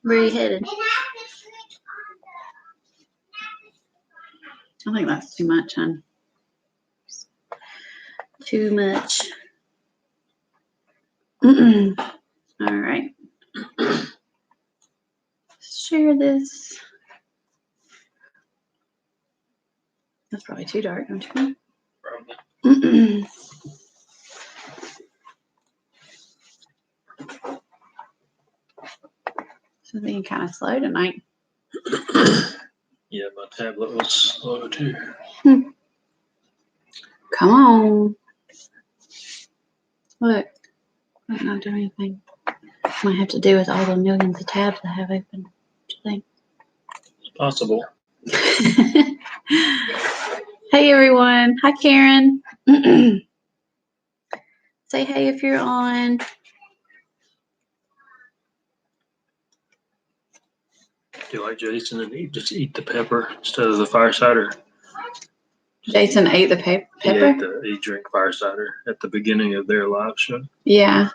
Where are you headed? I think that's too much, hon. Too much. All right. Share this. That's probably too dark, don't you think? Probably. So being kind of slow tonight. Yeah, my tablet was slow too. Come on. Look, I'm not doing anything. Might have to do with all the millions of tabs I have open. What do you think? It's possible. Hey everyone. Hi Karen. Say hey if you're on. Do you like Jason and just eat the pepper instead of the fire cider? Jason ate the pepper? He drank fire cider at the beginning of their live show. Yeah.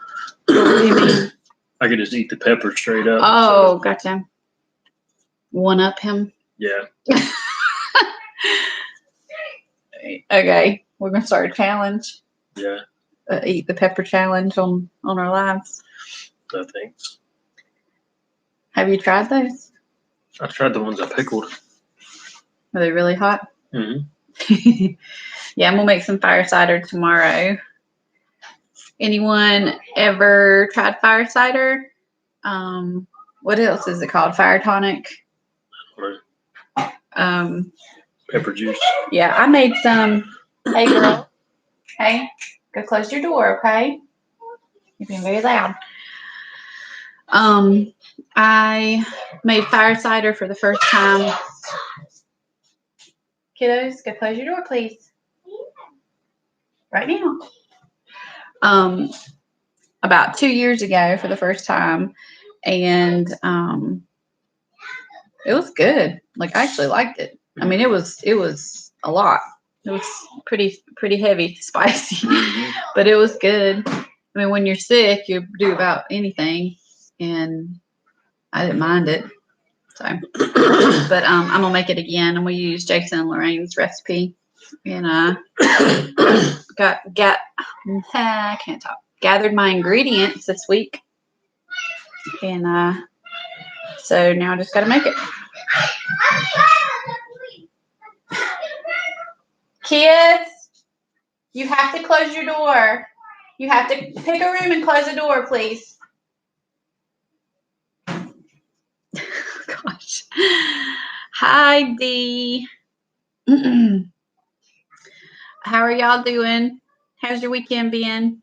What do you mean? I could just eat the pepper straight up. Oh, gotcha. One up him? Yeah. Okay. We're going to start a challenge. Yeah. Eat the pepper challenge on our lives. No thanks. Have you tried those? I tried the ones I pickled. Are they really hot? Mm-hmm. Yeah, I'm going to make some fire cider tomorrow. Anyone ever tried fire cider? What else is it called? Fire tonic? Pepper juice. Yeah, I made some. Hey, girl. Hey, go close your door, okay? You're being very loud. I made fire cider for the first time. Kiddos, go close your door, please. Right now. About 2 years ago for the first time, and it was good. Like, I actually liked it. I mean, it was a lot. It was pretty heavy, spicy, but it was good. I mean, when you're sick, you do about anything, and I didn't mind it. So, but I'm gonna make it again, and we use Jason and Lorraine's recipe, and I can't talk. Gathered my ingredients this week, and so now I just got to make it. Kids, you have to close your door. You have to pick a room and close the door, please. Gosh. Hi, Dee. How are y'all doing? How's your weekend been?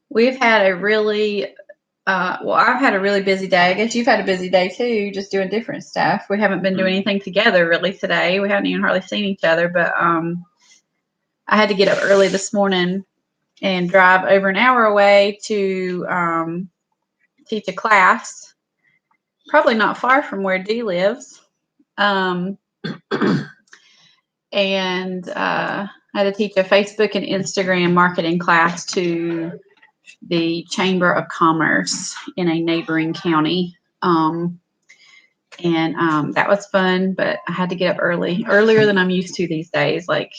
We've had a really, I've had a really busy day. I guess you've had a busy day too, just doing different stuff. We haven't been doing anything together really today. We haven't even hardly seen each other, but I had to get up early this morning and drive over an hour away to teach a class, probably not far from where Dee lives. And I had to teach a Facebook and Instagram marketing class to the Chamber of Commerce in a neighboring county. And that was fun, but I had to get up earlier than I'm used to these days. Like,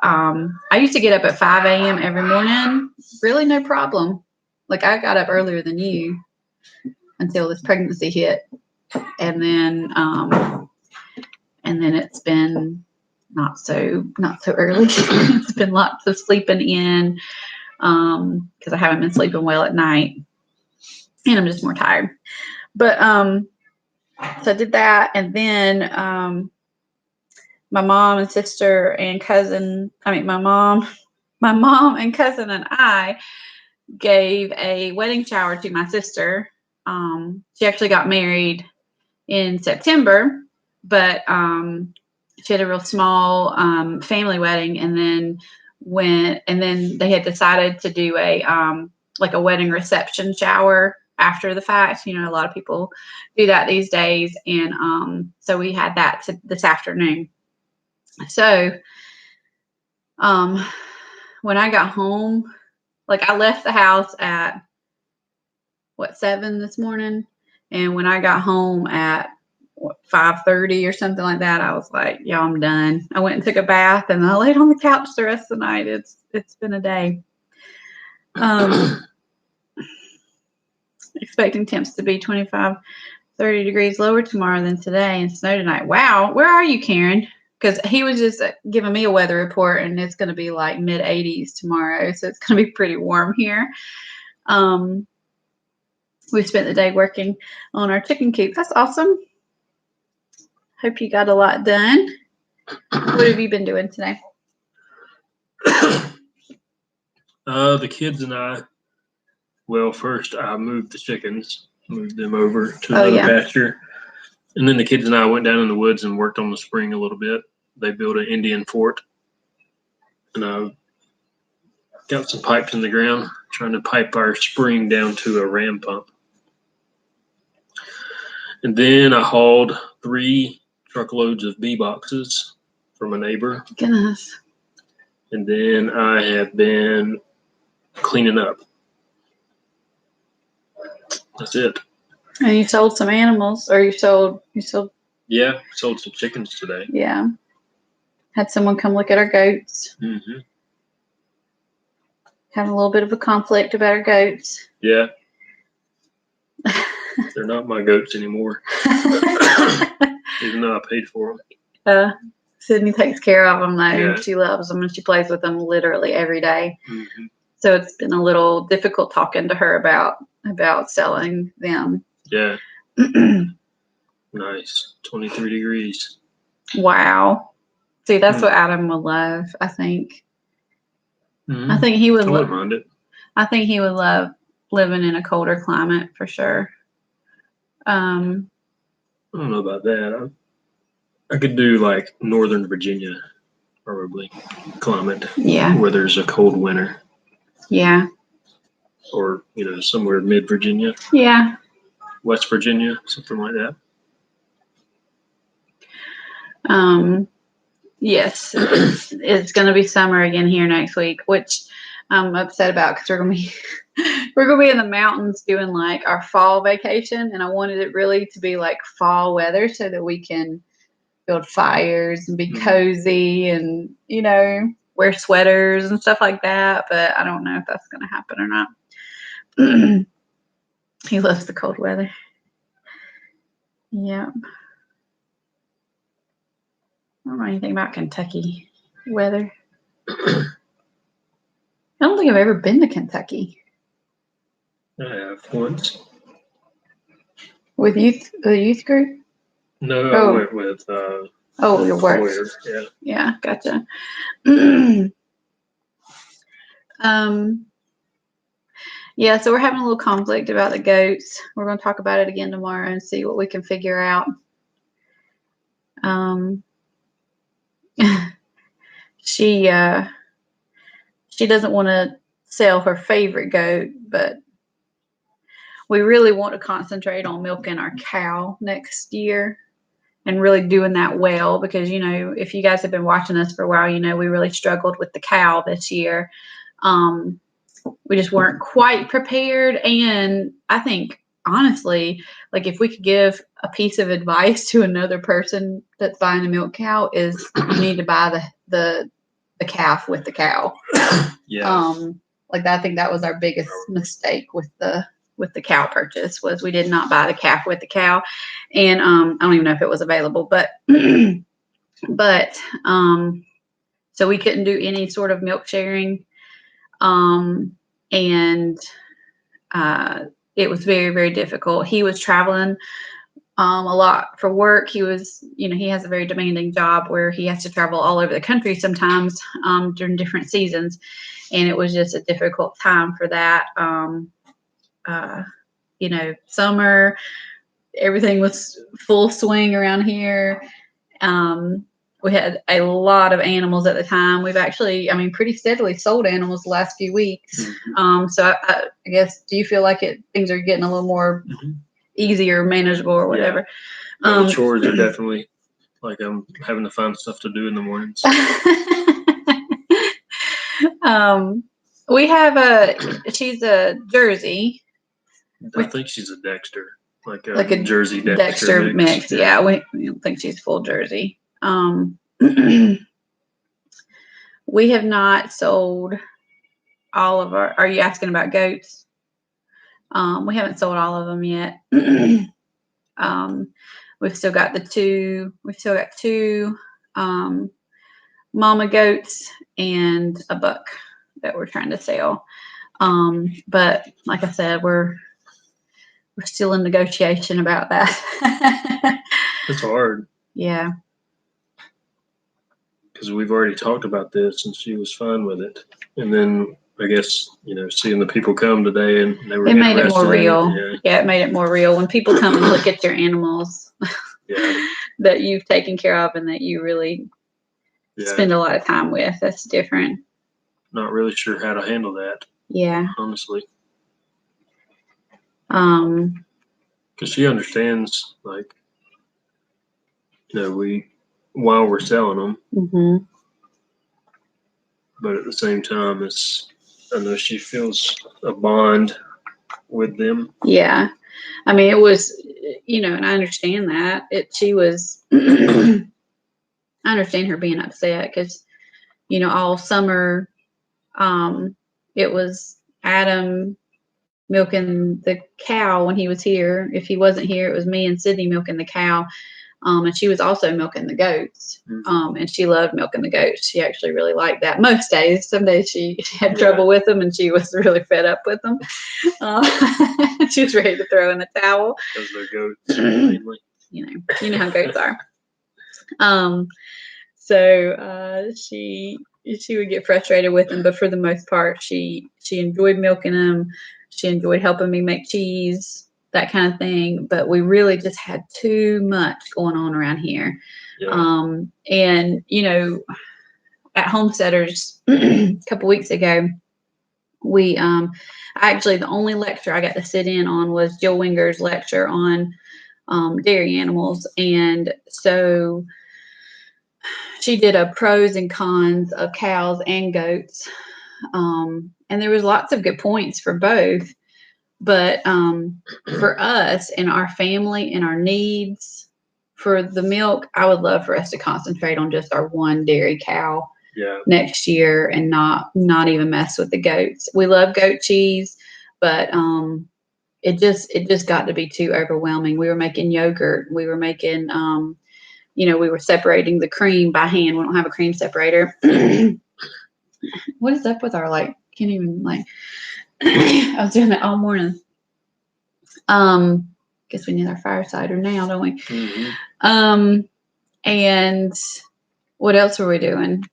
I used to get up at 5 a.m. every morning. Really no problem. Like, I got up earlier than you until this pregnancy hit. And then it's been not so early. It's been lots of sleeping in because I haven't been sleeping well at night, and I'm just more tired. But so I did that, and then my mom and sister and cousin. My mom and cousin and I gave a wedding shower to my sister. She actually got married in September, but she had a real small family wedding, and then they had decided to do a like a wedding reception shower after the fact. You know, a lot of people do that these days, and so we had that this afternoon. So when I got home, like, I left the house at 7 this morning, And when I got home at 5:30 or something like that, I was like, "Yeah, I'm done." I went and took a bath, and I laid on the couch the rest of the night. It's been a day. Expecting temps to be 25, 30 degrees lower tomorrow than today, and snow tonight. Wow, where are you, Karen? Because he was just giving me a weather report, and it's going to be like mid 80s tomorrow, so it's going to be pretty warm here. We spent the day working on our chicken coop. That's awesome. Hope you got a lot done. What have you been doing today? The kids and I, well, first I moved the chickens, moved them over to another pasture. And then the kids and I went down in the woods and worked on the spring a little bit. They built an Indian fort. And I got some pipes in the ground, trying to pipe our spring down to a ram pump. And then I hauled 3 truckloads of bee boxes from a neighbor. Goodness. And then I have been cleaning up. That's it. And you sold some animals, or you sold. Yeah, sold some chickens today. Yeah. Had someone come look at our goats. Mm-hmm. Having a little bit of a conflict about our goats. Yeah. They're not my goats anymore. Even though I paid for them. Sydney takes care of them, though. Yeah. She loves them, and she plays with them literally every day. Mm-hmm. So it's been a little difficult talking to her about selling them. Yeah. Nice. 23 degrees. Wow. See, that's what Adam would love, I think. Mm-hmm. I think he would I wouldn't mind it. I think he would love living in a colder climate for sure. I don't know about that. I could do like Northern Virginia, probably, climate. Yeah. Where there's a cold winter. Yeah. Or, somewhere mid-Virginia. Yeah. West Virginia, something like that. Yes, it's going to be summer again here next week, which I'm upset about because we're going to be in the mountains doing like our fall vacation, and I wanted it really to be like fall weather so that we can build fires and be cozy and wear sweaters and stuff like that. But I don't know if that's going to happen or not. He loves the cold weather. Yeah. I don't know anything about Kentucky weather. I don't think I've ever been to Kentucky. I have once. With the youth group? No, I went with your work. Yeah. Yeah, gotcha. Yeah, so we're having a little conflict about the goats. We're going to talk about it again tomorrow and see what we can figure out. She doesn't want to sell her favorite goat, but we really want to concentrate on milking our cow next year and really doing that well because, if you guys have been watching us for a while, we really struggled with the cow this year. We just weren't quite prepared. And I think, honestly, like if we could give a piece of advice to another person that's buying a milk cow is you need to buy the calf with the cow. Yeah. I think that was our biggest mistake with the cow purchase was we did not buy the calf with the cow. And I don't even know if it was available, but so we couldn't do any sort of milk sharing. And it was very, very difficult. He was traveling a lot for work. He was, he has a very demanding job where he has to travel all over the country sometimes during different seasons. And it was just a difficult time for that. Summer, everything was full swing around here. We had a lot of animals at the time. We've actually, pretty steadily sold animals the last few weeks. So I guess, do you feel like things are getting a little more easier, manageable, or whatever? Yeah. The chores are definitely like I'm having to find stuff to do in the mornings. We have she's a Jersey. I think she's a Dexter. like a Jersey Dexter mix. Yeah, we don't think she's full Jersey. We have not sold all of our. Are you asking about goats? We haven't sold all of them yet. We've still got two mama goats and a buck that we're trying to sell. But like I said, we're still in negotiation about that. It's hard. Yeah. Because we've already talked about this and she was fine with it. And then I guess, seeing the people come today and they were it made it more real. Yeah, it made it more real when people come and look at your animals that you've taken care of and that you really spend a lot of time with. That's different. Not really sure how to handle that. Yeah. Honestly. Because she understands, like, while we're selling them. Mm-hmm. But at the same time, I know she feels a bond with them. Yeah. I mean, it was, and I understand that. She was, I understand her being upset because, all summer, it was Adam milking the cow when he was here. If he wasn't here, it was me and Sydney milking the cow. And she was also milking the goats. And she loved milking the goats. She actually really liked that most days. Some days she had trouble with them and she was really fed up with them. She was ready to throw in the towel. Because they're goats, mainly. You know how goats are. So she would get frustrated with them, but for the most part, she enjoyed milking them. She enjoyed helping me make cheese, that kind of thing. But we really just had too much going on around here. Yeah. And at Homesteaders a couple weeks ago, we actually the only lecture I got to sit in on was Jill Winger's lecture on dairy animals, and so she did a pros and cons of cows and goats. And there was lots of good points for both. But for us and our family and our needs for the milk, I would love for us to concentrate on just our one dairy cow next year and not even mess with the goats. We love goat cheese, but it just got to be too overwhelming. We were making yogurt. We were making we were separating the cream by hand. We don't have a cream separator. What is up with our can't even I was doing it all morning. Guess we need our fire cider now, don't we? Mm-hmm. And what else were we doing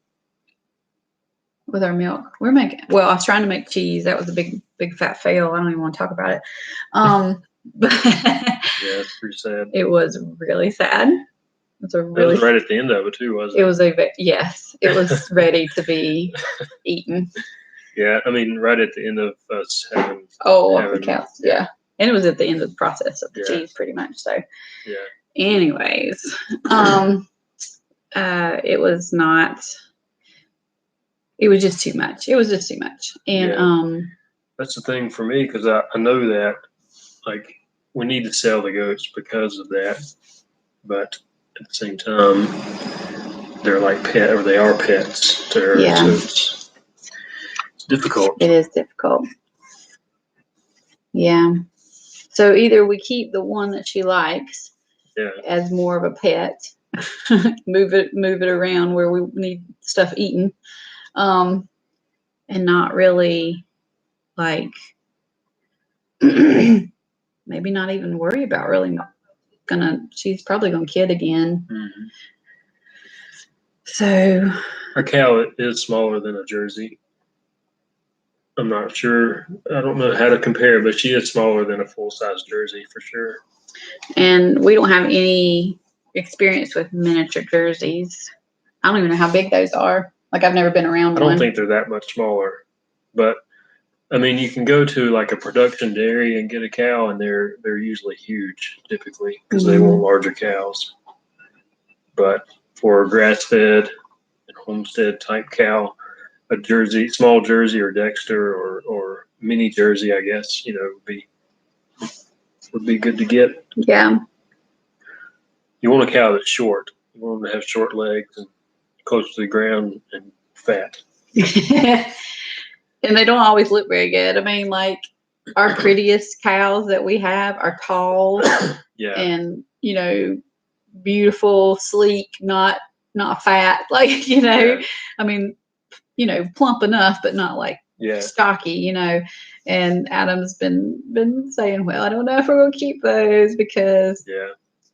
with our milk? I was trying to make cheese. That was a big fat fail. I don't even want to talk about it. But it's pretty sad. It was really sad. It was right at the end of it too, wasn't it? Yes, it was ready to be eaten. Yeah, I mean, right at the end of us having the cows, yeah. And it was at the end of the process of the cheese, pretty much. So, anyways, it was not. It was just too much. And that's the thing for me, because I know that we need to sell the goats because of that, but at the same time, they're like they are pets to her. So it's difficult. It is difficult. Yeah. So either we keep the one that she likes as more of a pet, move it around where we need stuff eaten, and not really maybe not even worry about really she's probably gonna kid again. Mm-hmm. So our cow is smaller than a Jersey. I'm not sure. I don't know how to compare, but she is smaller than a full-size Jersey for sure. And we don't have any experience with miniature Jerseys. I don't even know how big those are. I've never been around one. I don't think they're that much smaller. But, I mean, you can go to a production dairy and get a cow, and they're usually huge, typically, because they want larger cows. But for a grass-fed and homestead-type cow, a Jersey, small Jersey or Dexter or mini Jersey, I guess, would would be good to get. Yeah. You want a cow that's short. You want them to have short legs and close to the ground and fat. And they don't always look very good. I mean, like our prettiest cows that we have are tall and, beautiful, sleek, not fat. Like, I mean, plump enough, but not like stocky, And Adam's been saying, well, I don't know if we're going to keep those because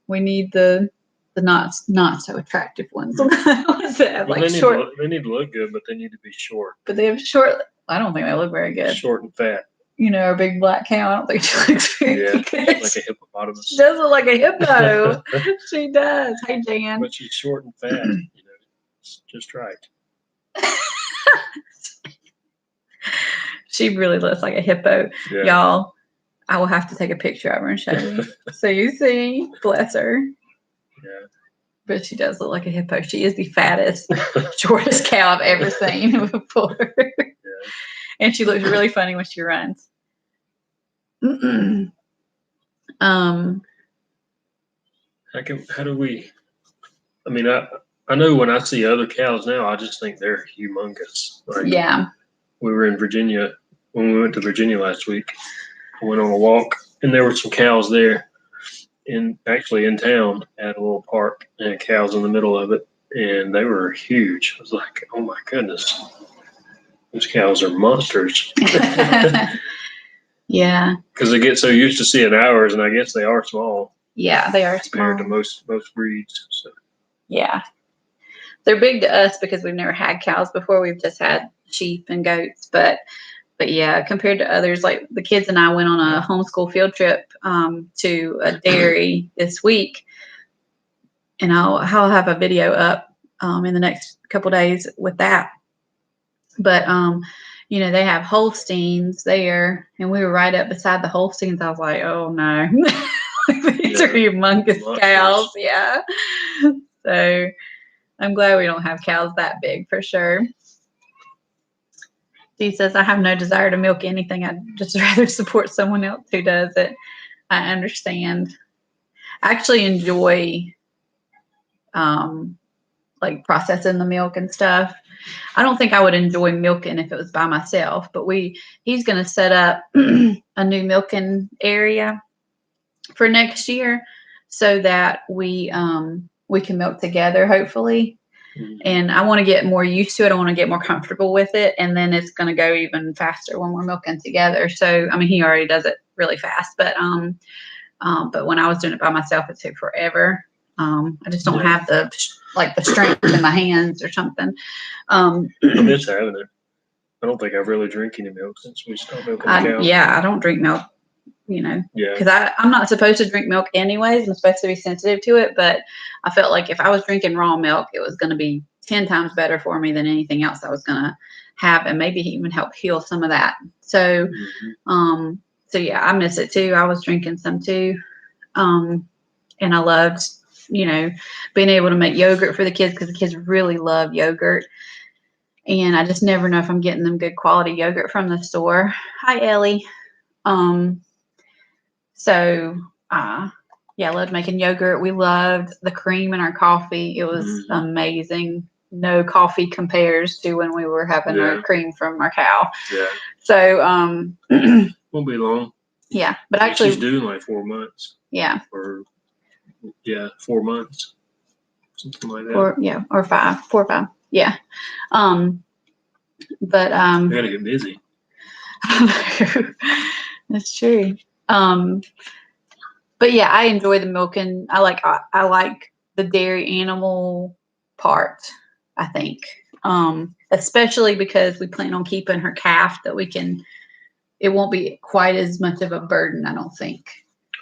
we need the not so attractive ones. That well, like short. They need to look good, but they need to be short. But they have short. I don't think they look very good. Short and fat. Our big black cow. I don't think she looks very good. Like a hippopotamus. She does look like a hippo. She does. Hey, Jan. But she's short and fat. It's just right. She really looks like a hippo. Yeah. Y'all, I will have to take a picture of her and show you. So you see, bless her. Yeah. But she does look like a hippo. She is the fattest, shortest cow I've ever seen before. Yeah. And she looks really funny when she runs. How do we? I mean, I know when I see other cows now, I just think they're humongous. Like, we were in Virginia when we went to Virginia last week. I went on a walk, and there were some cows there, actually in town at a little park, and cows in the middle of it, and they were huge. I was like, oh my goodness, those cows are monsters. Yeah. Because they get so used to seeing ours, and I guess they are small. Yeah, they are compared small. to most breeds. So. Yeah. They're big to us because we've never had cows before. We've just had sheep and goats. But yeah, compared to others, like the kids and I went on a homeschool field trip to a dairy this week. And I'll have a video up in the next couple days with that. But they have Holsteins there, and we were right up beside the Holsteins. I was like, oh no, these are humongous cows. Yeah. So I'm glad we don't have cows that big for sure. She says, I have no desire to milk anything. I'd just rather support someone else who does it. I understand. I actually enjoy like processing the milk and stuff. I don't think I would enjoy milking if it was by myself, but he's going to set up a new milking area for next year so that we can milk together, hopefully. Mm-hmm. And I want to get more used to it. I want to get more comfortable with it. And then it's going to go even faster when we're milking together. So, I mean, he already does it really fast, but when I was doing it by myself, it took forever. I just don't have the strength in my hands or something. I miss having it. I don't think I've really drank any milk since we stopped milking the cow. Yeah, I don't drink milk, because I'm not supposed to drink milk anyways. I'm supposed to be sensitive to it, but I felt like if I was drinking raw milk, it was going to be 10 times better for me than anything else I was going to have, and maybe even help heal some of that. So, so yeah, I miss it too. I was drinking some too, and I loved being able to make yogurt for the kids because the kids really love yogurt. And I just never know if I'm getting them good quality yogurt from the store. Hi, Ellie. So, I loved making yogurt. We loved the cream in our coffee. It was amazing. No coffee compares to when we were having our cream from our cow. Yeah. So, won't be long. Yeah, but actually, she's doing like 4 months. Yeah. 4 months, something like that. Or 5, 4 or 5. Yeah. But I gotta get busy. That's true. But yeah, I enjoy the milking. I like the dairy animal part, I think. Especially because we plan on keeping her calf it won't be quite as much of a burden, I don't think.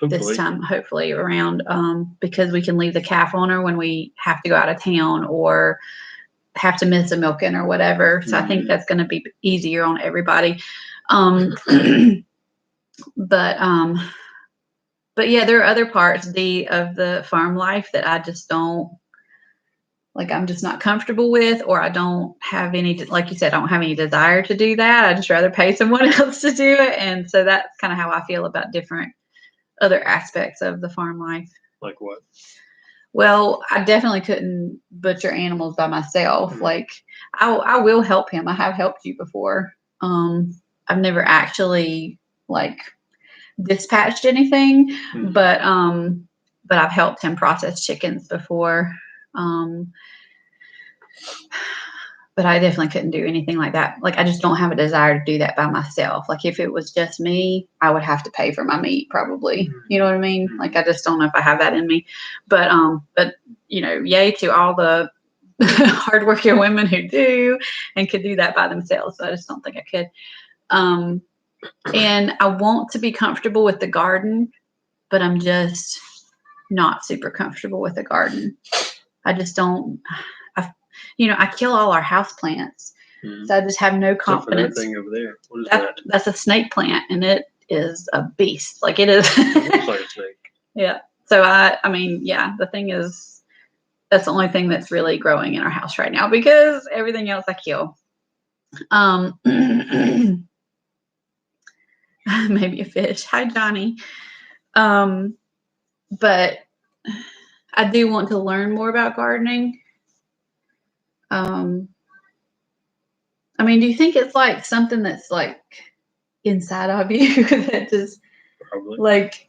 This time, hopefully around, because we can leave the calf on her when we have to go out of town or have to miss a milking or whatever. So I think that's going to be easier on everybody. But yeah, there are other parts of the farm life that I just don't I'm just not comfortable with, or I don't have any, like you said, I don't have any desire to do that. I just rather pay someone else to do it. And so that's kind of how I feel about different other aspects of the farm life. Like what? Well, I definitely couldn't butcher animals by myself. Mm-hmm. Like I will help him. I have helped you before. I've never actually like dispatched anything, Mm-hmm. but I've helped him process chickens before. But I definitely couldn't do anything like that. Like I just don't have a desire to do that by myself. Like if it was just me, I would have to pay for my meat probably. You know what I mean? Like I just don't know if I have that in me. But you know, yay to all the hardworking women who do and could do that by themselves. So I just don't think I could. And I want to be comfortable with the garden, but I'm just not super comfortable with the garden. I just don't. I kill all our house plants, so I just have no confidence. Except for that thing over there. What is that? That's a snake plant, and it is a beast. Like it is. It looks like a snake. Yeah. So I mean, yeah. The thing is, that's the only thing that's really growing in our house right now because everything else I kill. Maybe a fish. Hi, Johnny. But I do want to learn more about gardening. I mean, do you think it's like something that's like inside of you that just Probably. like,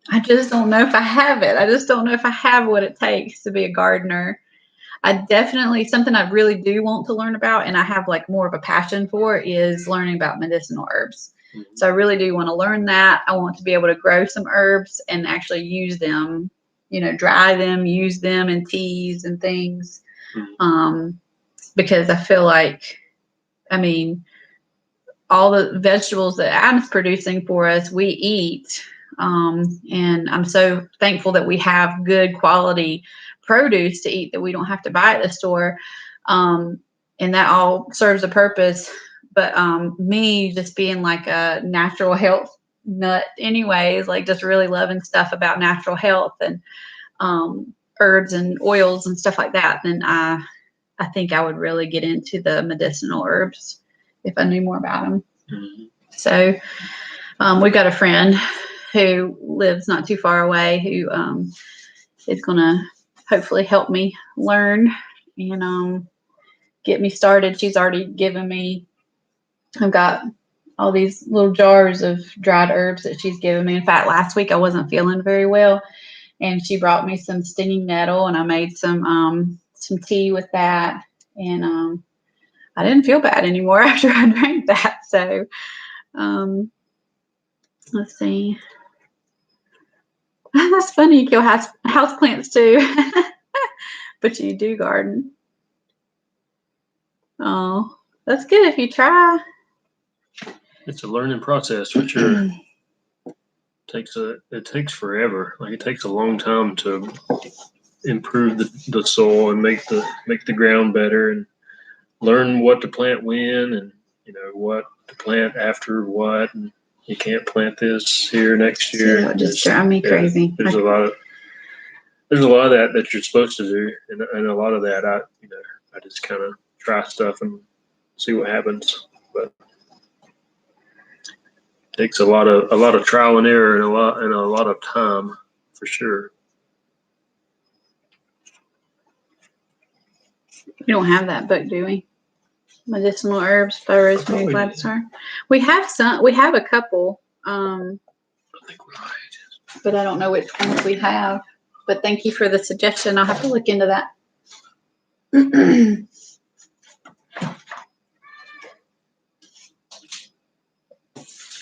I just don't know if I have it. I just don't know if I have what it takes to be a gardener. I definitely, something I really do want to learn about, and I have like more of a passion for, is learning about medicinal herbs. Mm-hmm. So I really do want to learn that. I want to be able to grow some herbs and actually use them, dry them, use them in teas and things. Mm-hmm. Because I feel like, all the vegetables that Adam's producing for us, we eat. And I'm so thankful that we have good quality produce to eat that we don't have to buy at the store. And that all serves a purpose. But me just being like a natural health nut anyways, like just really loving stuff about natural health and herbs and oils and stuff like that, then I think I would really get into the medicinal herbs if I knew more about them. Mm-hmm. So we've got a friend who lives not too far away who is going to hopefully help me learn and get me started. She's already given me, I've got all these little jars of dried herbs that she's given me. In fact, last week I wasn't feeling very well, and she brought me some stinging nettle, and I made some tea with that. And I didn't feel bad anymore after I drank that. So let's see. That's funny. You kill house plants too, but you do garden. Oh, that's good if you try. It's a learning process for sure. It takes forever. Like it takes a long time to improve the soil and make the ground better and learn what to plant when and what to plant after what. And you can't plant this here next year. It'll just drive me crazy. There's a lot of that you're supposed to do, and a lot of that I just kind of try stuff and see what happens. But it takes a lot of trial and error and a lot of time for sure. We don't have that book, do we? Medicinal Herbs by Rosemary Gladstar. We have some. We have a couple. I think we might. But I don't know which ones we have. But thank you for the suggestion. I'll have to look into that.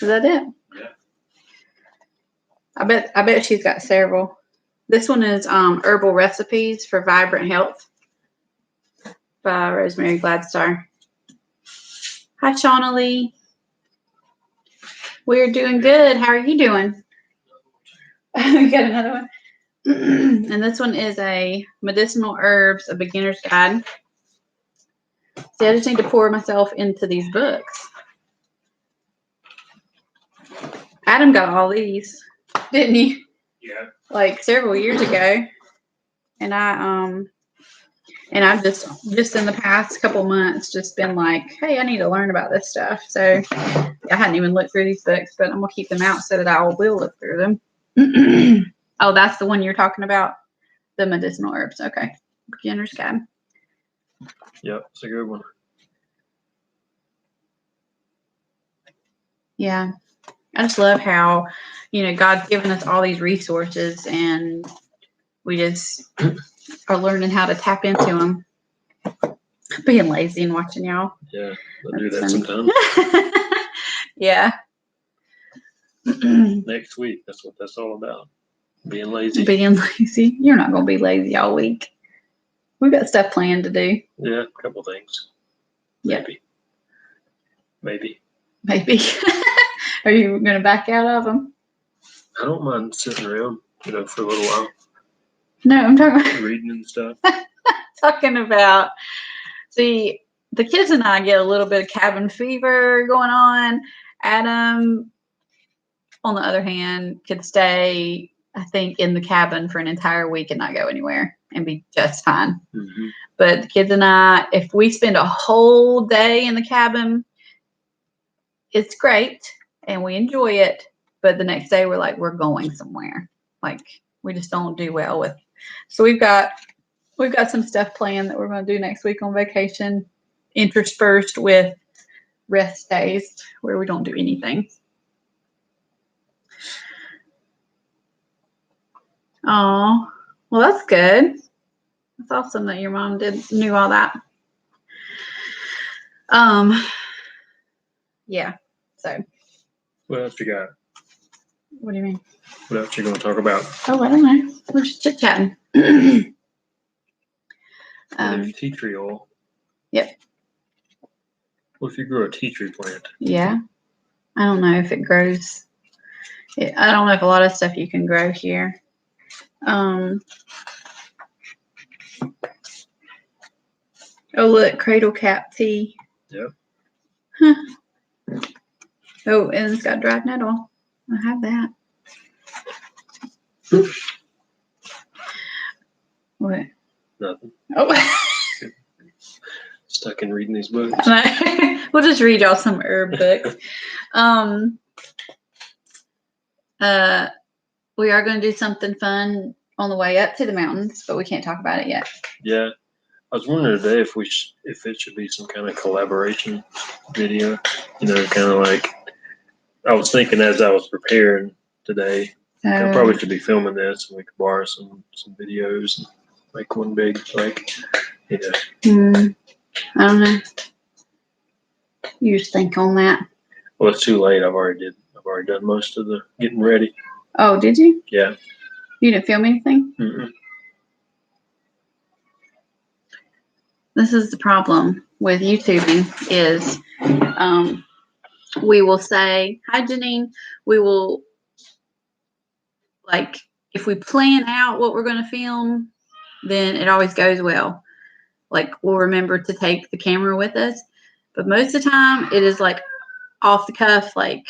Is that it? Yeah. I bet she's got several. This one is Herbal Recipes for Vibrant Health by Rosemary Gladstar. Hi, Shauna Lee. We're doing good. How are you doing? We got another one. And this one is a Medicinal Herbs, a Beginner's Guide. See, I just need to pour myself into these books. Adam got all these, didn't he? Yeah. Like several years ago. And I've just in the past couple months just been like, hey, I need to learn about this stuff. So I hadn't even looked through these books, but I'm gonna keep them out so that I will look through them. Oh, that's the one you're talking about? The medicinal herbs. Okay. Beginner's guide. Yep, it's a good one. Yeah. I just love how, God's given us all these resources and we just are learning how to tap into them. Being lazy and watching y'all. Yeah, I do that sometimes. Yeah. Next week, that's what that's all about. Being lazy. Being lazy. You're not going to be lazy all week. We've got stuff planned to do. Yeah, a couple things. Maybe. Maybe. Are you going to back out of them? I don't mind sitting around, for a little while. No, I'm talking about reading and stuff. Talking about, see, the kids and I get a little bit of cabin fever going on. Adam, on the other hand, could stay, I think, in the cabin for an entire week and not go anywhere and be just fine. Mm-hmm. But the kids and I, if we spend a whole day in the cabin, it's great and we enjoy it. But the next day we're like, we're going somewhere. Like we just don't do well with. So we've got some stuff planned that we're going to do next week on vacation, interspersed with rest days where we don't do anything. Oh, well, that's good. That's awesome that your mom knew all that. Yeah. So. What else you got? What do you mean? What else you going to talk about? Oh, I don't know. We're just chit chatting. Tea tree oil. Yep. What if you grew a tea tree plant? Yeah. I don't know if it grows. I don't know if a lot of stuff you can grow here. Oh, look, cradle cap tea. Yep. Huh. Oh, and it's got dried nettle. I have that. What? Nothing. Oh. Stuck in reading these books. We'll just read y'all some herb books. We are going to do something fun on the way up to the mountains, but we can't talk about it yet. Yeah. I was wondering today if it should be some kind of collaboration video. Kind of like I was thinking as I was preparing today. I probably should be filming this and we could borrow some videos and make one big I don't know. You just think on that. Well, it's too late. I've already done most of the getting ready. Oh, did you? Yeah. You didn't film anything? Mm-mm. This is the problem with YouTubing is we will say, hi, Janine. We will, if we plan out what we're going to film, then it always goes well. We'll remember to take the camera with us. But most of the time, it is off the cuff. We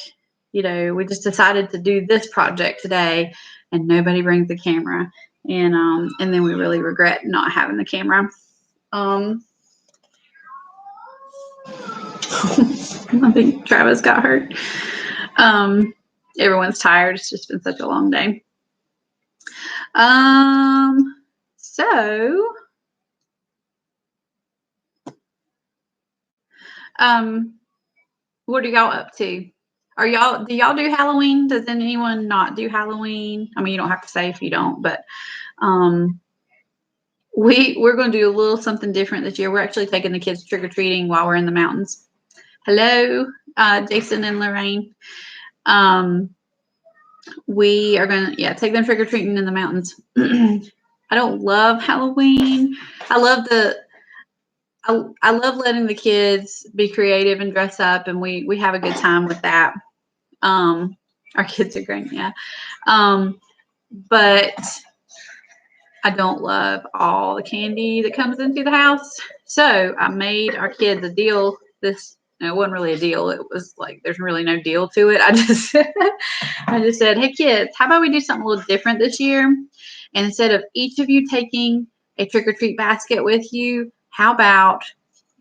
just decided to do this project today and nobody brings the camera. And then we really regret not having the camera. I think Travis got hurt. Everyone's tired. It's just been such a long day. So what are y'all up to? Do y'all do Halloween? Does anyone not do Halloween? I mean, you don't have to say if you don't, but we're going to do a little something different this year. We're actually taking the kids trick-or-treating while we're in the mountains. Hello, Jason and Lorraine. We are going to, take them trick-or-treating in the mountains. I don't love Halloween. I love letting the kids be creative and dress up, and we have a good time with that. Our kids are great, yeah. But I don't love all the candy that comes into the house. So I made our kids a deal. It wasn't really a deal. It was there's really no deal to it. I just said, hey kids, how about we do something a little different this year? And instead of each of you taking a trick-or-treat basket with you, how about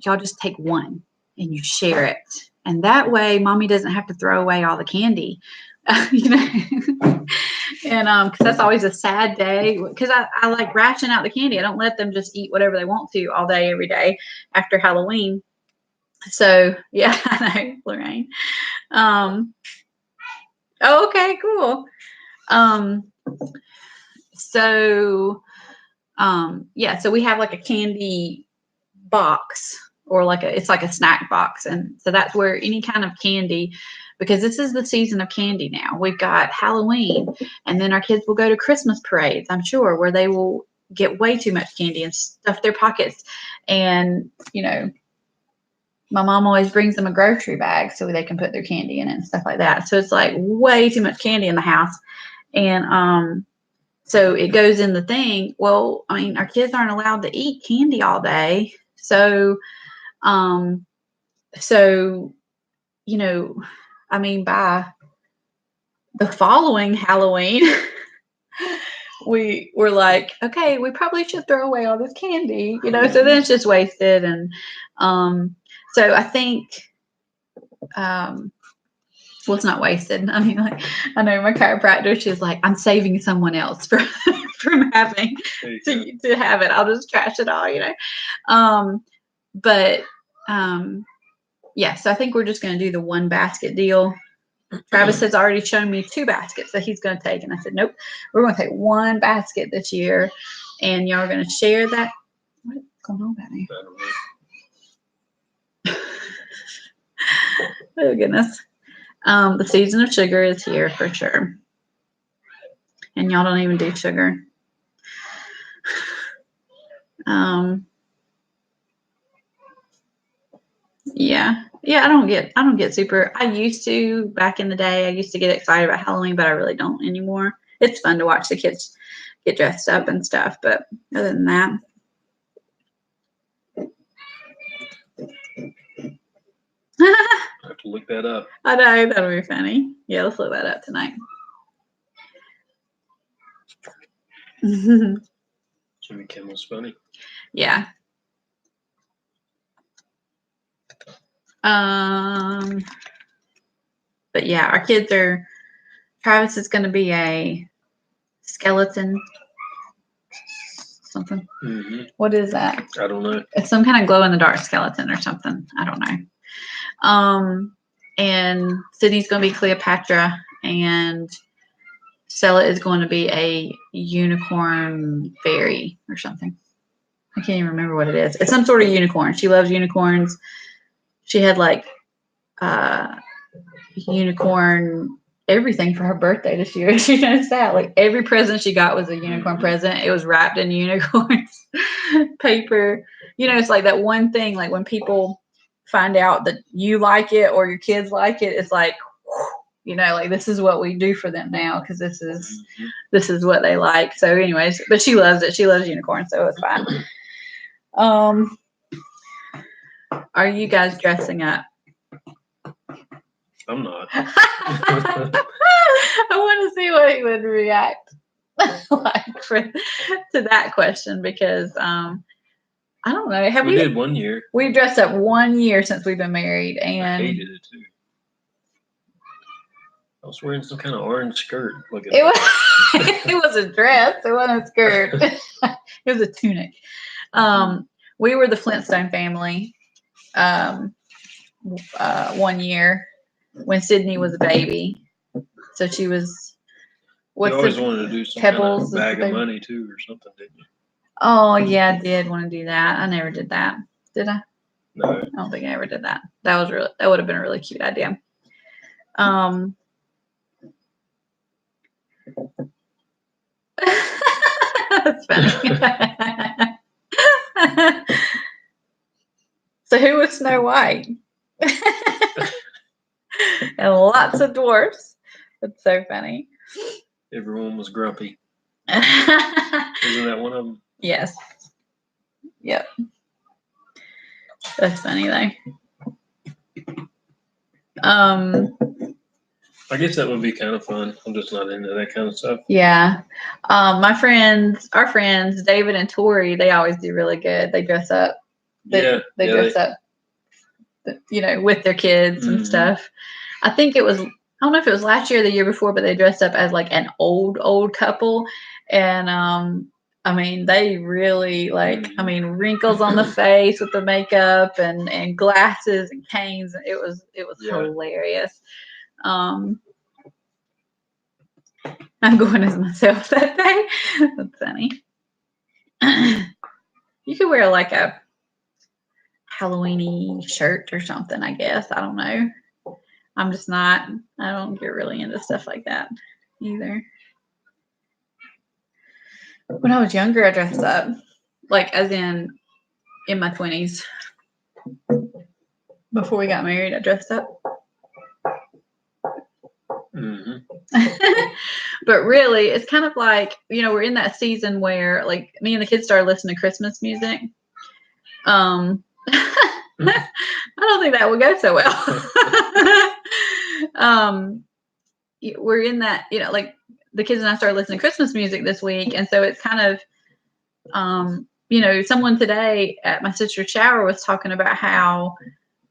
y'all just take one and you share it? And that way mommy doesn't have to throw away all the candy. you know. And because that's always a sad day, because I like ration out the candy. I don't let them just eat whatever they want to all day, every day after Halloween. So yeah, I know, Lorraine. Oh, okay, cool. So yeah, so we have like a candy box, or it's like a snack box, and so that's where any kind of candy, because this is the season of candy now. We've got Halloween, and then our kids will go to Christmas parades, I'm sure, where they will get way too much candy and stuff their pockets. And my mom always brings them a grocery bag so they can put their candy in it and stuff like that. So it's like way too much candy in the house. And so it goes in the thing. Well, I mean, our kids aren't allowed to eat candy all day. So I mean, by the following Halloween, we were like, okay, we probably should throw away all this candy, so then it's just wasted. And so I think, well, it's not wasted. I mean, like, I know my chiropractor, she's like, I'm saving someone else from having to have it. I'll just trash it all. But yeah, so I think we're just going to do the one basket deal. Travis has already shown me 2 baskets that he's going to take. And I said, nope, we're going to take 1 basket this year. And y'all are going to share that. What's going on back there? Oh, goodness. The season of sugar is here for sure. And y'all don't even do sugar. Yeah, I don't get super. I used to back in the day. I used to get excited about Halloween, but I really don't anymore. It's fun to watch the kids get dressed up and stuff, but other than that. I have to look that up. I know, that'll be funny. Yeah, let's look that up tonight. Jimmy Kimmel's funny. Yeah. But yeah, our kids are. Travis is going to be a skeleton. Something. Mm-hmm. What is that? I don't know. It's some kind of glow in the dark skeleton or something. I don't know. And Sydney's going to be Cleopatra, and Stella is going to be a unicorn fairy or something. I can't even remember what it is. It's some sort of unicorn. She loves unicorns. She had like unicorn everything for her birthday this year. She noticed that. Like every present she got was a unicorn present. It was wrapped in unicorns paper. It's like that one thing, like when people find out that you like it or your kids like it, it's like, like this is what we do for them now, because this is what they like. So anyways, but she loves it. She loves unicorns, so it's fine. Are you guys dressing up? I'm not. I want to see what he would react like to that question, because I don't know. We did one year. We dressed up 1 year since we've been married, and I hated it too. I was wearing some kind of orange skirt. It was a dress. It wasn't a skirt. It was a tunic. We were the Flintstone family 1 year when Sydney was a baby. So she was. You always wanted to do some Pebbles kind of bag of money too, or something, didn't you? Oh yeah, I did want to do that. I never did that. Did I? No. I don't think I ever did that. That would have been a really cute idea. That's funny. So who was Snow White? And lots of dwarfs. That's so funny. Everyone was grumpy. Isn't that one of them? Yes. Yep. That's funny though. I guess that would be kind of fun. I'm just not into that kind of stuff. Yeah. Our friends, David and Tori, they always do really good. They dress up. They dress up, with their kids and stuff. I think it was don't know if it was last year or the year before, but they dressed up as like an old couple. And I mean, they really wrinkles on the face with the makeup and glasses and canes. It was hilarious. I'm going as myself that day. That's funny. You could wear like a Halloweeny shirt or something, I guess. I don't know. I'm just not. I don't get really into stuff like that either. When I was younger, I dressed up, like as in my 20s. Before we got married, I dressed up. Mm-hmm. But really, it's kind of like, we're in that season where like me and the kids started listening to Christmas music. I don't think that would go so well. We're in that, like the kids and I started listening to Christmas music this week. And so it's kind of, someone today at my sister's shower was talking about how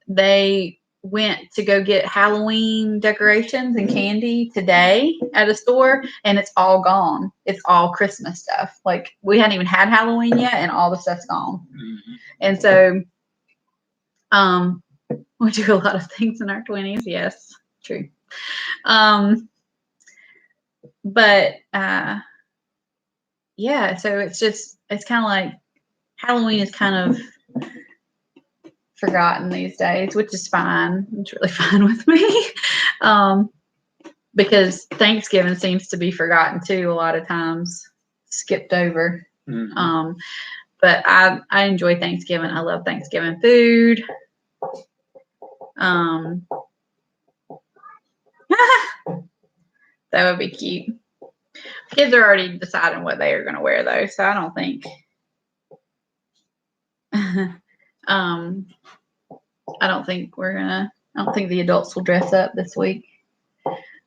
they went to go get Halloween decorations and candy today at a store, and it's all gone. It's all Christmas stuff. Like we hadn't even had Halloween yet, and all the stuff's gone. Mm-hmm. And so, we do a lot of things in our 20s. Yes, true. But yeah, so it's kind of like Halloween is kind of forgotten these days, which is fine. It's really fine with me. Because Thanksgiving seems to be forgotten too a lot of times, skipped over. Mm-hmm. But I enjoy Thanksgiving. I love Thanksgiving food. That would be cute. Kids are already deciding what they are going to wear though, so I don't think I don't think the adults will dress up this week.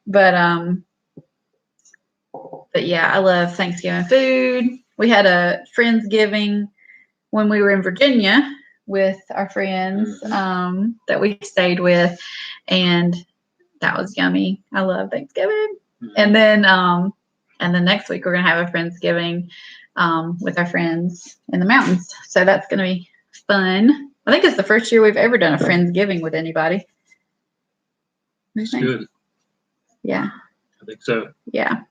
But yeah, I love Thanksgiving food. We had a Friendsgiving when we were in Virginia with our friends that we stayed with, and that was yummy. I love Thanksgiving. And then next week we're gonna have a Friendsgiving with our friends in the mountains. So that's gonna be fun. I think it's the first year we've ever done a Friendsgiving with anybody. That's good. Yeah. I think so. Yeah.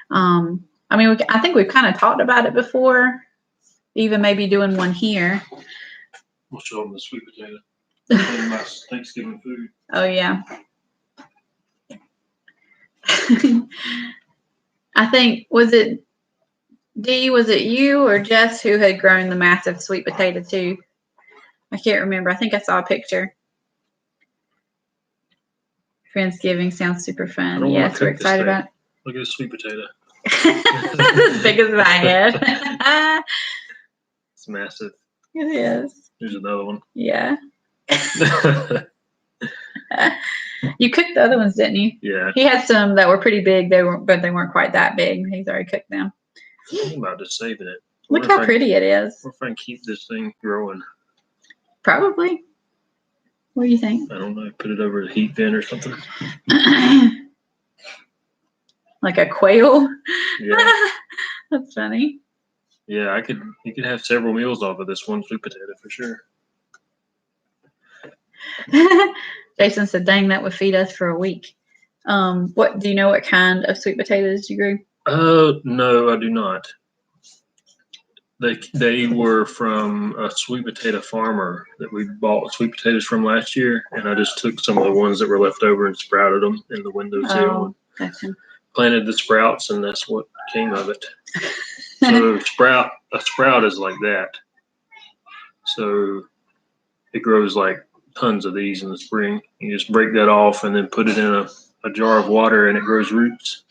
I mean, I think we've kind of talked about it before, even maybe doing one here. We'll show them the sweet potato. My Thanksgiving food. Oh, yeah. I think, was it you or Jess who had grown the massive sweet potato too? I can't remember. I think I saw a picture. Friendsgiving sounds super fun. Yes, we're excited about it. Look at this sweet potato. It's as big as my head. It's massive. It is. Here's another one. Yeah. You cooked the other ones, didn't you? Yeah. He had some that were pretty big. But they weren't quite that big. He's already cooked them. I'm about just saving it. Look how pretty it is. What if I can keep this thing growing? Probably. What do you think? I don't know. Put it over the heat vent or something. Like a quail? Yeah. That's funny. Yeah, you could have several meals off of this one sweet potato for sure. Jason said, dang, that would feed us for a week. What do you know what kind of sweet potatoes you grew? No, I do not. They were from a sweet potato farmer that we bought sweet potatoes from last year, and I just took some of the ones that were left over and sprouted them in the windowsill. Gotcha. Planted the sprouts, and that's what came of it. So a sprout is like that. So it grows like tons of these in the spring. You just break that off and then put it in a jar of water, and it grows roots.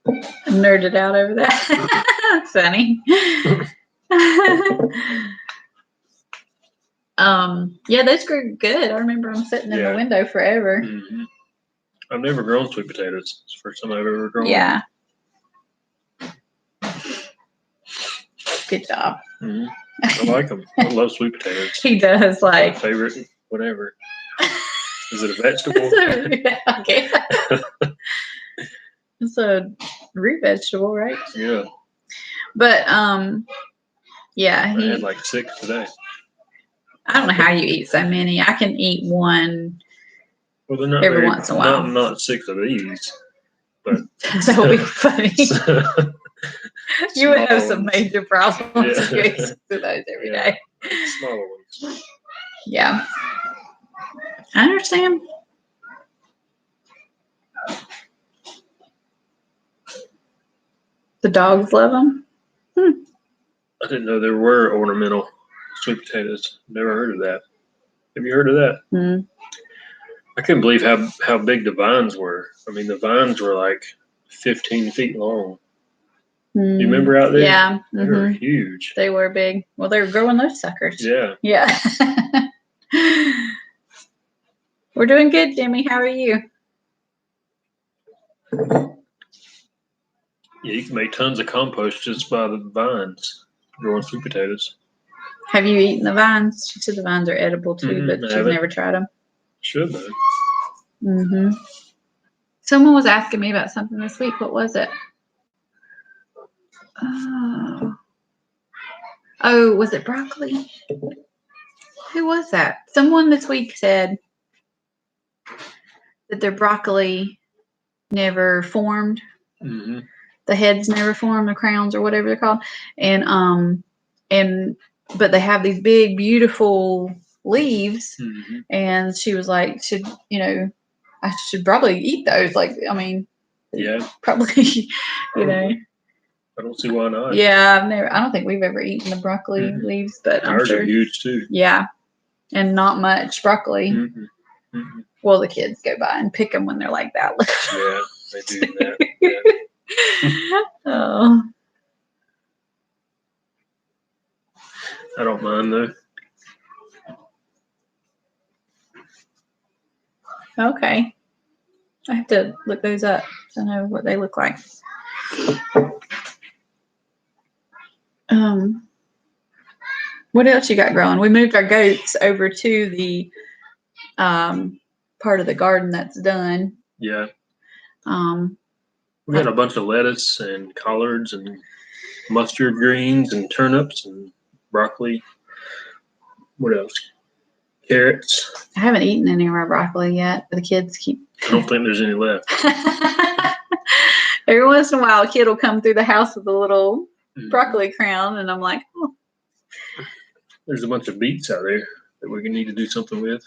I'm nerded out over that. That's funny. Yeah, those grew good. I remember them sitting in the window forever. Mm-hmm. I've never grown sweet potatoes. It's the first time I've ever grown them. Yeah. Good job. Mm-hmm. I like them. I love sweet potatoes. He does My favorite, whatever. Is it a vegetable? Okay. It's a root vegetable, right? Yeah. But yeah, I had like 6 today. I don't know how you eat so many. I can eat one every once in a while. Not 6 of these, but that would be funny. You would have some major problems if you ate 6 of those every day. Smaller ones. Yeah. I understand. The dogs love them. I didn't know there were ornamental sweet potatoes. Never heard of that. Have you heard of that? I couldn't believe how big the vines were. I mean, the vines were like 15 feet long. You remember out there? Yeah. They were huge. They were big. Well, they were growing those suckers. Yeah. Yeah. We're doing good, Jimmy. How are you? Yeah, you can make tons of compost just by the vines growing sweet potatoes. Have you eaten the vines? She said the vines are edible too, but she's never tried them. Should though. Someone was asking me about something this week. What was it? Oh, was it broccoli? Who was that? Someone this week said that their broccoli never formed. The heads never formed, the crowns or whatever they're called. But they have these big, beautiful leaves. And she was like, I should probably eat those. Like, I mean, yeah, probably, I don't see why not. Yeah, I don't think we've ever eaten the broccoli leaves, but ours are huge too. Yeah, and not much broccoli. Well, the kids go by and pick them when they're like that. Yeah, they do that. Yeah. Oh. I don't mind though. Okay. I have to look those up to know what they look like. What else you got growing? We moved our goats over to the part of the garden that's done. Yeah. We got a bunch of lettuce and collards and mustard greens and turnips and broccoli. What else? Carrots. I haven't eaten any of our broccoli yet, but the kids keep. I don't think there's any left. Every once in a while, a kid will come through the house with a little broccoli crown, and I'm like, oh. There's a bunch of beets out there that we need to do something with.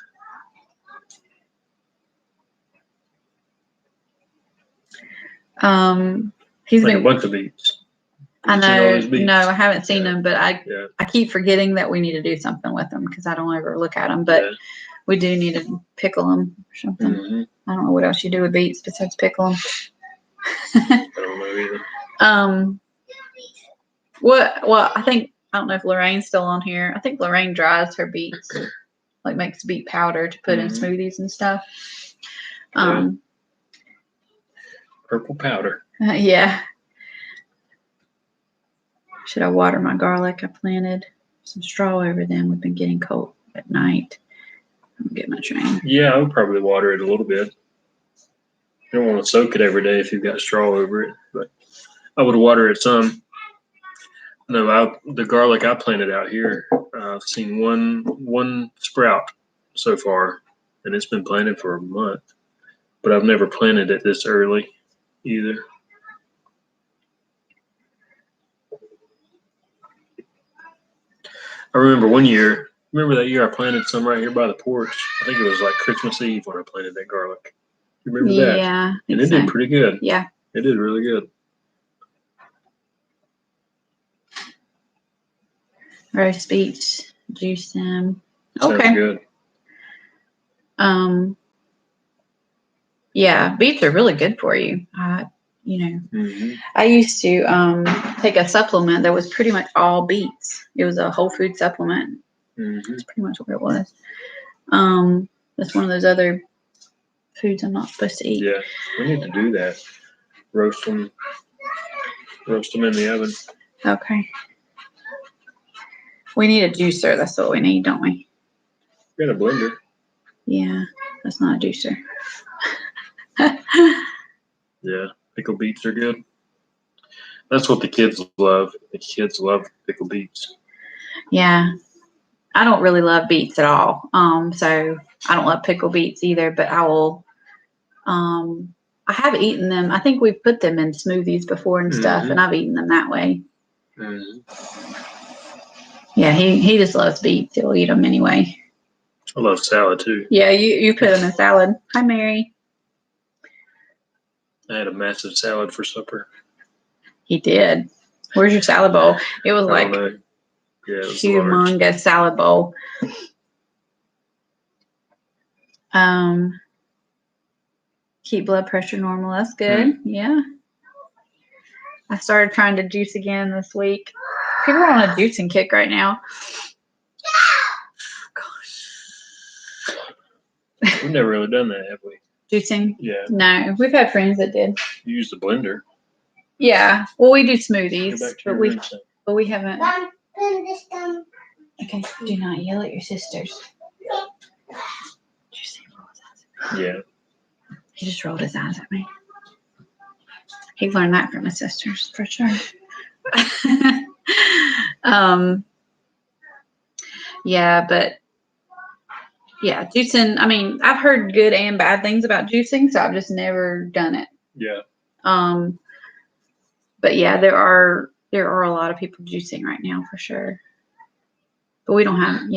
He's been a bunch of beets. I know. No, I haven't seen them, but I keep forgetting that we need to do something with them because I don't ever look at them. But we do need to pickle them or something. I don't know what else you do with beets besides pickle them. I don't know either. Well, I don't know if Lorraine's still on here. I think Lorraine dries her beets, like makes beet powder to put in smoothies and stuff. Purple powder. Yeah. Should I water my garlic? I planted some straw over them. We've been getting cold at night. I'm gonna get my train. Yeah, I would probably water it a little bit. You don't want to soak it every day if you've got straw over it, but I would water it some. No, the garlic I planted out here, I've seen one sprout so far, and it's been planted for a month. But I've never planted it this early either. I remember that year I planted some right here by the porch. I think it was like Christmas Eve when I planted that garlic. You remember that? Yeah. And it did pretty good. Yeah. It did really good. Roast beets, juice them. Okay. Sounds good. Yeah, beets are really good for you. I used to take a supplement that was pretty much all beets. It was a whole food supplement. That's pretty much what it was. That's one of those other foods I'm not supposed to eat. Yeah, we need to do that. Roast them in the oven. Okay. We need a juicer. That's what we need, don't we? We got a blender. Yeah, that's not a juicer. Yeah, pickle beets are good. That's what the kids love. The kids love pickle beets. Yeah, I don't really love beets at all. So I don't love pickle beets either. But I will. I have eaten them. I think we've put them in smoothies before and stuff, and I've eaten them that way. Yeah, he just loves beets. He'll eat them anyway. I love salad too. Yeah, you put them in salad. Hi, Mary. I had a massive salad for supper. He did. Where's your salad bowl? It was like it was humongous large. salad bowl. Keep blood pressure normal. That's good. Yeah. I started trying to juice again this week. People are on a juicing kick right now. Gosh. We've never really done that, have we? Juicing? Yeah. No. We've had friends that did. You use the blender. Yeah. Well, we do smoothies, but we haven't. Okay. Do not yell at your sisters. Yeah. He just rolled his eyes at me. He learned that from his sisters for sure. Yeah, but yeah, juicing. I mean, I've heard good and bad things about juicing, so I've just never done it. Yeah. But yeah, there are a lot of people juicing right now for sure. But we don't have a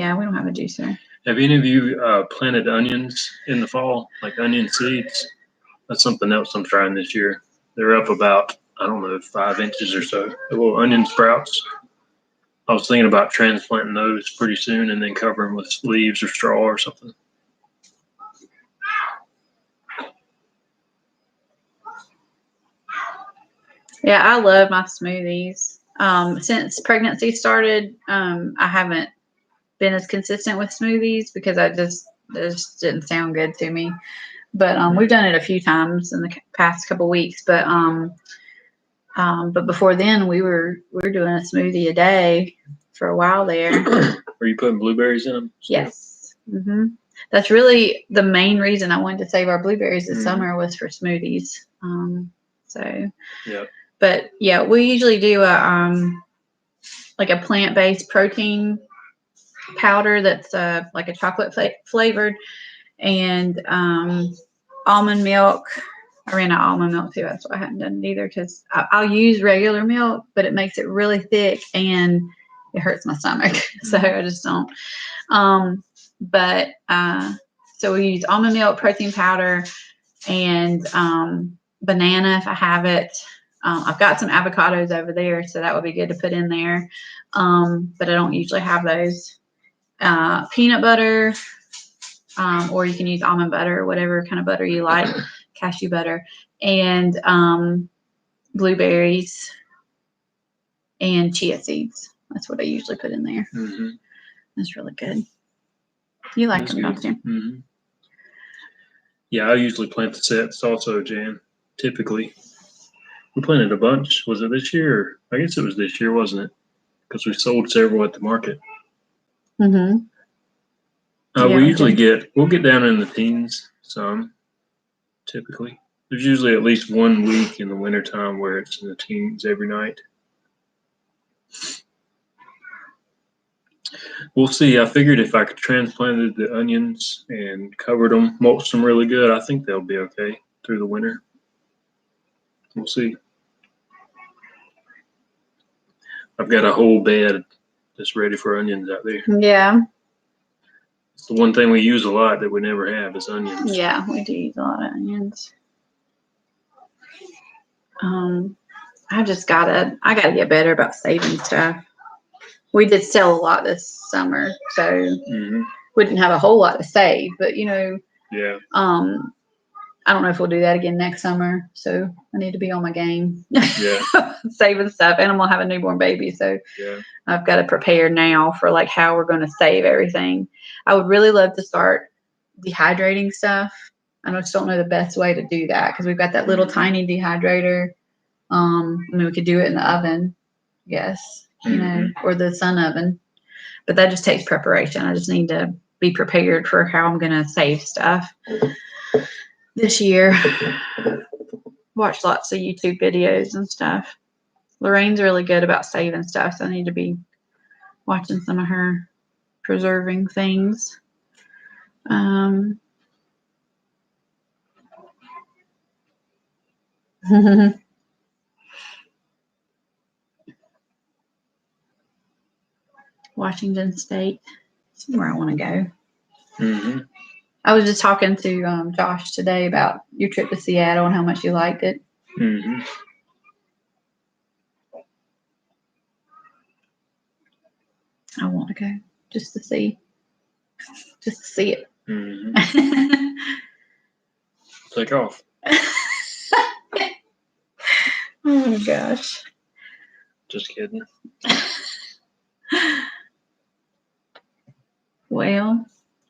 juicer. Have any of you planted onions in the fall, like onion seeds? That's something else I'm trying this year. They're up about, 5 inches or so. The little onion sprouts. I was thinking about transplanting those pretty soon and then covering with leaves or straw or something. Yeah, I love my smoothies. Since pregnancy started, I haven't been as consistent with smoothies because it just didn't sound good to me. But we've done it a few times in the past couple weeks. But before then, we were doing a smoothie a day for a while there. Were you putting blueberries in them? Yes. Mm-hmm. That's really the main reason I wanted to save our blueberries this summer was for smoothies. Yeah. But yeah, we usually do a plant-based protein powder that's like a chocolate flavored, and almond milk. I ran out of almond milk too. That's why I hadn't done it either, because I'll use regular milk, but it makes it really thick and it hurts my stomach. So I just don't. So we use almond milk, protein powder, and banana if I have it. I've got some avocados over there, so that would be good to put in there. But I don't usually have those. Peanut butter, or you can use almond butter, whatever kind of butter you like, cashew butter, and blueberries and chia seeds. That's what I usually put in there. Mm-hmm. That's really good. You like them, don't you? Mm-hmm. Yeah, I usually plant the sets also, Jan. Typically. We planted a bunch. Was it this year? I guess it was this year, wasn't it? Because we sold several at the market. Mm-hmm. We'll get down in the teens some, typically. There's usually at least 1 week in the wintertime where it's in the teens every night. We'll see. I figured if I could transplanted the onions and covered them, mulched them really good, I think they'll be okay through the winter. We'll see. I've got a whole bed that's ready for onions out there. Yeah. It's the one thing we use a lot that we never have is onions. Yeah, we do use a lot of onions. I gotta get better about saving stuff. We did sell a lot this summer, so we didn't have a whole lot to save, but Yeah. I don't know if we'll do that again next summer, so I need to be on my game. Yeah. Saving stuff, and I'm gonna have a newborn baby, so yeah. I've got to prepare now for like how we're going to save everything. I would really love to start dehydrating stuff. I just don't know the best way to do that because we've got that little tiny dehydrator. I mean, we could do it in the oven, yes, or the sun oven. But that just takes preparation. I just need to be prepared for how I'm going to save stuff this year. Watch lots of YouTube videos and stuff. Lorraine's really good about saving stuff, so I need to be watching some of her preserving things. Washington State, somewhere I want to go. Mm-hmm. I was just talking to Josh today about your trip to Seattle and how much you liked it. Mm-hmm. I want to go just to see it. Mm-hmm. Take off. Oh my gosh. Just kidding. Well,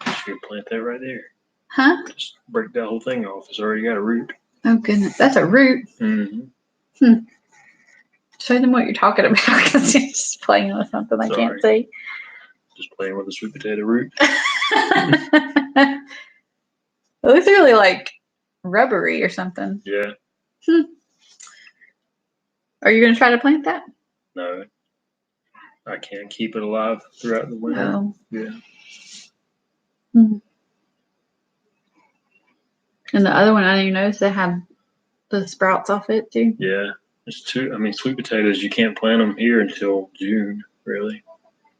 You should plant that right there. huh? Just break that whole thing off. It's already got a root. Oh goodness, that's a root. Mm-hmm. Show them what you're talking about because you're just playing with something I can't see. Just playing with a sweet potato root. It looks really like rubbery or something. Yeah. Are you going to try to plant that? No. I can't keep it alive throughout the winter. Oh. Yeah. And the other one, I didn't even notice they had the sprouts off it too. Yeah. It's too. I mean, sweet potatoes, you can't plant them here until June, really.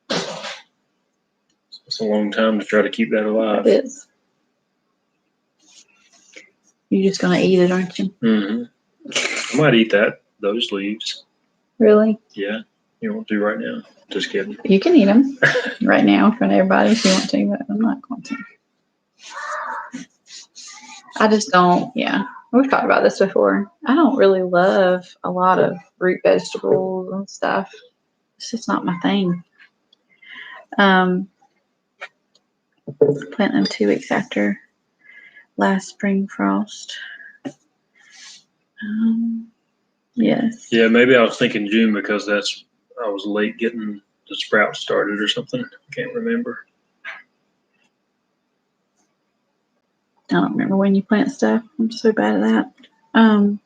It's a long time to try to keep that alive. It is. You're just going to eat it, aren't you? Mm-hmm. I might eat those leaves. Really? Yeah. You won't do right now. Just kidding. You can eat them right now in front of everybody if you want to, but I'm not going to. I just don't, yeah. We've talked about this before. I don't really love a lot of root vegetables and stuff. It's just not my thing. Plant them 2 weeks after last spring frost. Yes. Yeah, maybe I was thinking June because I was late getting the sprouts started or something. I can't remember. I don't remember when you plant stuff. I'm so bad at that. I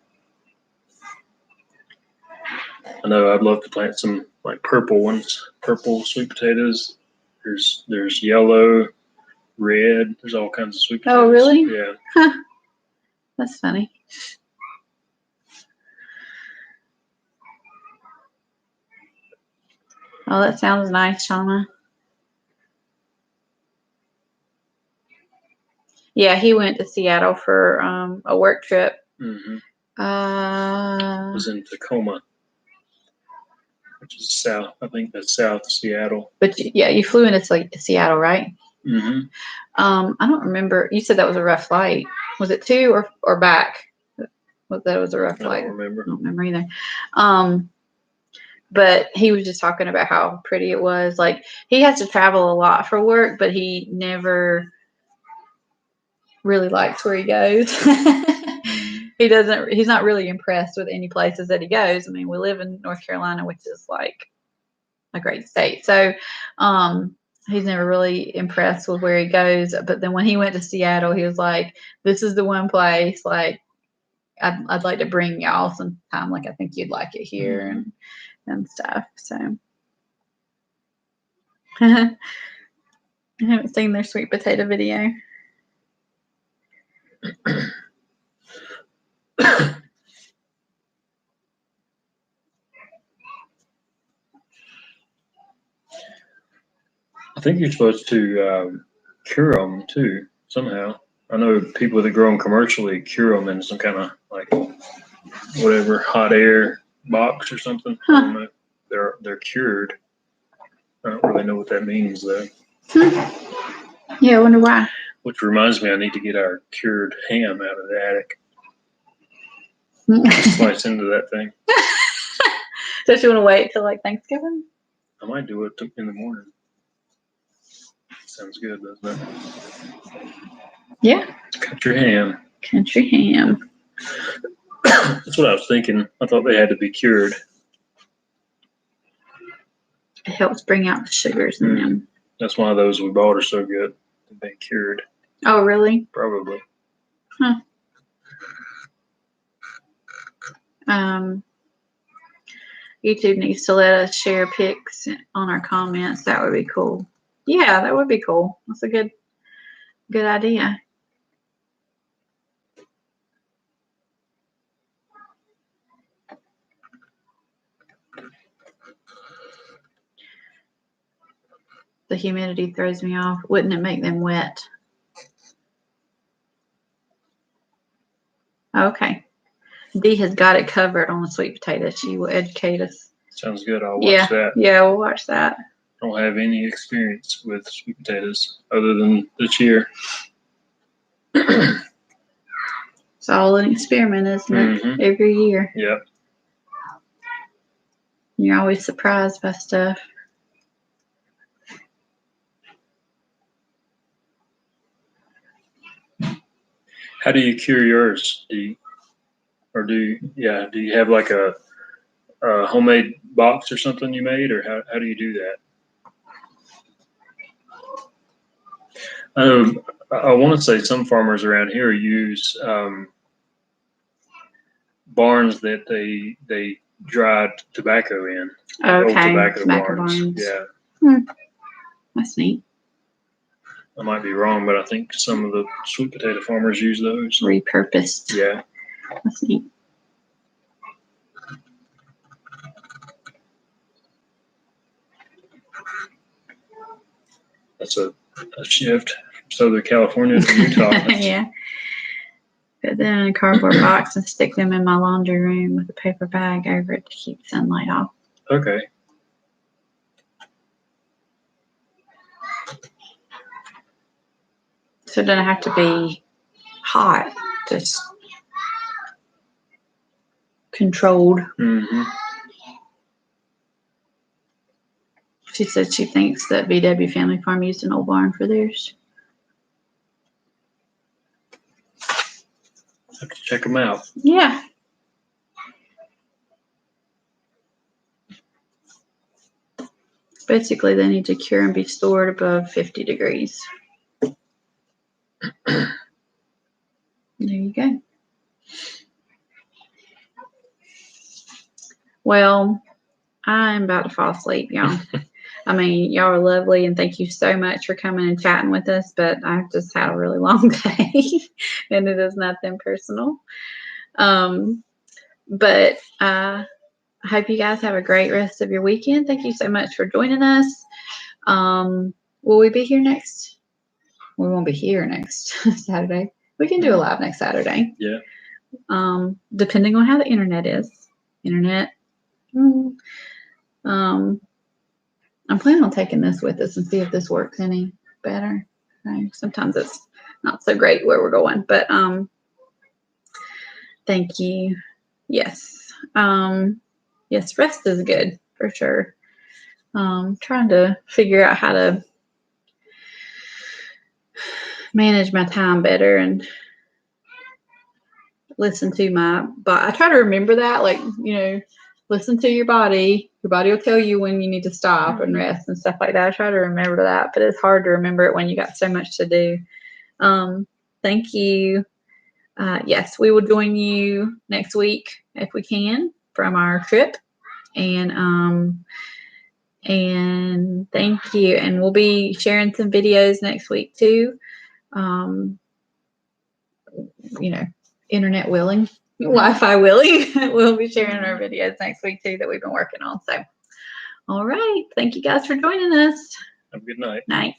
know I'd love to plant some like purple ones, purple sweet potatoes. There's yellow, red. There's all kinds of sweet potatoes. Oh, really? Yeah. Huh. That's funny. Oh, that sounds nice, Shauna. Yeah, he went to Seattle for a work trip. Mm-hmm. Was in Tacoma, which is south. I think that's south of Seattle. But you flew into Seattle, right? Mm-hmm. I don't remember. You said that was a rough flight. Was it to or back? That was a rough flight. I don't remember. I don't remember either. But he was just talking about how pretty it was. Like, he has to travel a lot for work, but he never really likes where he goes. He's not really impressed with any places that he goes. I mean, we live in North Carolina, which is like a great state. So he's never really impressed with where he goes. But then when he went to Seattle, he was like, this is the one place, like, I'd like to bring y'all sometime. Like, I think you'd like it here and stuff. So I haven't seen their sweet potato video. I think you're supposed to cure them too somehow. I know people that grow them commercially cure them in some kind of like whatever hot air box or something. Huh. I don't know. They're cured. I don't really know what that means though. Yeah, I wonder why. Which reminds me, I need to get our cured ham out of the attic. Slice into that thing. Don't you want to wait till like Thanksgiving? I might do it in the morning. Sounds good, doesn't it? Yeah. Country ham. Country ham. That's what I was thinking. I thought they had to be cured. It helps bring out the sugars in them. That's why those we bought are so good. They've been cured. Oh, really? Probably. Huh. YouTube needs to let us share pics on our comments. That would be cool. Yeah, that would be cool. That's a good idea. The humidity throws me off. Wouldn't it make them wet? Okay. Dee has got it covered on the sweet potato. She will educate us. Sounds good. I'll watch that. Yeah, we'll watch that. I don't have any experience with sweet potatoes other than this year. It's all an experiment, isn't it? Mm-hmm. Every year. Yep. You're always surprised by stuff. How do you cure yours? Do you have like a homemade box or something you made, or how do you do that? I want to say some farmers around here use barns that they dried tobacco in. Okay, old tobacco barns. Yeah. That's neat. I might be wrong, but I think some of the sweet potato farmers use those. Repurposed. Yeah. That's neat. That's a shift from Southern California to Utah. Yeah. Put them in a cardboard box and stick them in my laundry room with a paper bag over it to keep sunlight off. Okay. So it doesn't have to be hot, just controlled. Mm-hmm. She said she thinks that BW Family Farm used an old barn for theirs. Have to check them out. Yeah. Basically, they need to cure and be stored above 50 degrees. There you go. Well, I'm about to fall asleep, y'all. I mean, y'all are lovely, and thank you so much for coming and chatting with us, but I've just had a really long day, and it is nothing personal. But I hope you guys have a great rest of your weekend. Thank you so much for joining us. Will we be here next? We won't be here next Saturday. We can do a live next Saturday. Yeah. Depending on how the internet is. I'm planning on taking this with us and see if this works any better. Okay. Sometimes it's not so great where we're going, but thank you. Yes. Yes, rest is good for sure. Trying to figure out how to manage my time better and listen to my body. I try to remember that, like, listen to your body. Your body will tell you when you need to stop and rest and stuff like that. I try to remember that, but it's hard to remember it when you got so much to do. Thank you. Yes, we will join you next week if we can from our trip. And thank you. And we'll be sharing some videos next week too. Internet willing, Wi-Fi willing. We'll be sharing our videos next week too that we've been working on. So, all right. Thank you guys for joining us. Have a good night. Night.